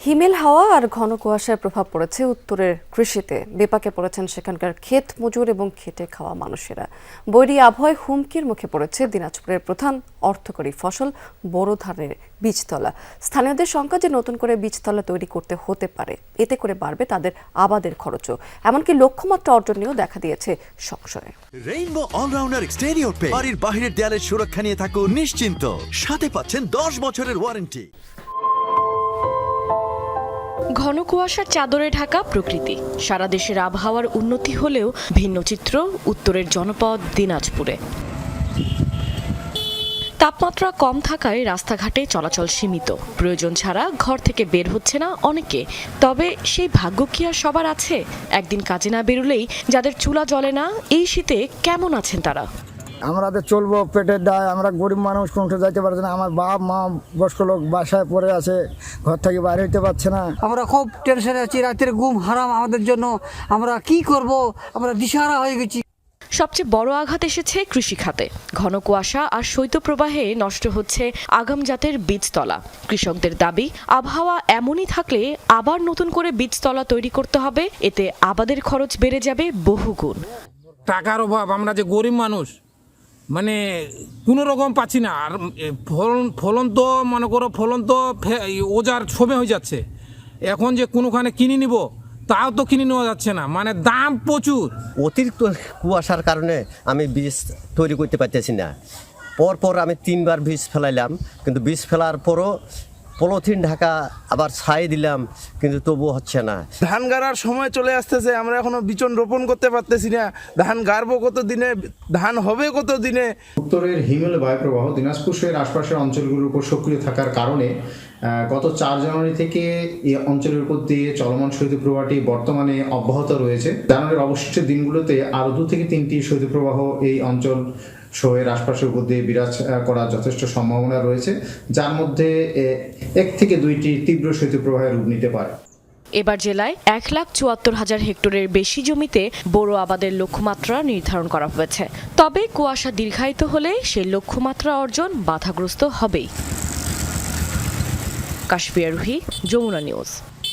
হিমেল হাওয়া আর ঘন কুয়াশার প্রভাব পড়েছে উত্তরের কৃষিতে। বিপাকে পড়েছেন সেখানকার ক্ষেত মজুর এবং খেটে খাওয়া মানুষেরা। বৈরী আবহাওয়ায় হুমকির মুখে পড়েছে দিনাজপুরের প্রধান অর্থকরী ফসল বোরো ধানের বীজতলা। স্থানীয়দের শঙ্কা যে নতুন করে বীজতলা তৈরি করতে হতে পারে, এতে করে বাড়বে তাদের আবাদের খরচও। এমনকি লক্ষ্যমাত্রা অর্জন নিয়েও দেখা দিয়েছে সংশয়। রেইনবো অলরাউন্ডার এক্সটেরিয়র পেইন্ট বাড়ির বাহিরের দেয়ালের সুরক্ষা নিয়ে থাকুন নিশ্চিন্ত। সাথে পাচ্ছেন 10 বছরের ওয়ারেন্টি। ঘন কুয়াশার চাদরে ঢাকা প্রকৃতি। সারা দেশের আবহাওয়ার উন্নতি হলেও ভিন্ন চিত্র উত্তরের জনপদ দিনাজপুরে। তাপমাত্রা কম থাকায় রাস্তাঘাটে চলাচল সীমিত, প্রয়োজন ছাড়া ঘর থেকে বের হচ্ছে না অনেকে। তবে সেই ভাগ্য কি আর সবার আছে? একদিন কাজে না বেরোলেই যাদের চুলা জ্বলে না, এই শীতে কেমন আছেন তারা? আমরা তো চলবো পেটের দায়, আমরা গরিব মানুষ, কোনটা যাইতে পারছে না। আমার বাপ মা বয়স্ক লোক বাসায় পড়ে আছে, ঘর থেকে বাইরে হইতে পারছে না। আমরা খুব টেনশনে আছি, রাতের ঘুম হারাম আমাদের জন্য। আমরা কি করব, আমরা দিশাহারা হয়ে গেছি। সবচেয়ে বড় আঘাত এসেছে কৃষি খাতে। ঘন কুয়াশা আর শৈত্যপ্রবাহে নষ্ট হচ্ছে আগাম জাতের বীজতলা। কৃষকদের দাবি, আবহাওয়া এমনই থাকলে আবার নতুন করে বীজতলা তৈরি করতে হবে, এতে আবাদের খরচ বেড়ে যাবে বহুগুণ। টাকার অভাব, আমরা যে গরিব মানুষ, মানে কোনো রকম পাচ্ছি না। আর ফলন তো মনে করো ফলন তো ওজার সময় হয়ে যাচ্ছে। এখন যে কোনোখানে কিনে নিব তাও তো কিনে নেওয়া যাচ্ছে না, মানে দাম প্রচুর। অতিরিক্ত কুয়াশার কারণে আমি বীজ তৈরি করতে পারতেছি না। পরপর আমি 3বার বীজ ফেলাইলাম, কিন্তু বীজ ফেলার পরও পলিথিন ঢাকা আবার ছাই দিলাম, কিন্তু তবুও হচ্ছে না। ধান গাড়ার সময় চলে আসতেছে, আমরা এখনো বিচন রোপণ করতে পারতেছি না। ধান গাড়বো কত দিনে, ধান হবে কত দিনে? উত্তরের হিমেল বায়ুপ্রবাহ দিনাজপুর শহরের আশপাশের অঞ্চলগুলোর উপর সক্রিয় থাকার কারণে গত 4 জানুয়ারি থেকে এই অঞ্চলের উপর দিয়ে চলমান শৈত্যপ্রবাহটি বর্তমানে অব্যাহত রয়েছে। জানুয়ারির অবশিষ্ট দিনগুলোতে আরও 2 থেকে 3টি শৈত্যপ্রবাহ এই অঞ্চল শহরের আশপাশের উপর দিয়ে বিরাজ করার যথেষ্ট সম্ভাবনা রয়েছে, যার মধ্যে 1 থেকে 2টি তীব্র শৈত্যপ্রবাহের রূপ নিতে পারে। এবার জেলায় 1,74,000 হেক্টরের বেশি জমিতে বোরো আবাদের লক্ষ্যমাত্রা নির্ধারণ করা হয়েছে। তবে কুয়াশা দীর্ঘায়িত হলে সেই লক্ষ্যমাত্রা অর্জন বাধাগ্রস্ত হবেই। কাশফিয়া রুহি, যমুনা নিউজ।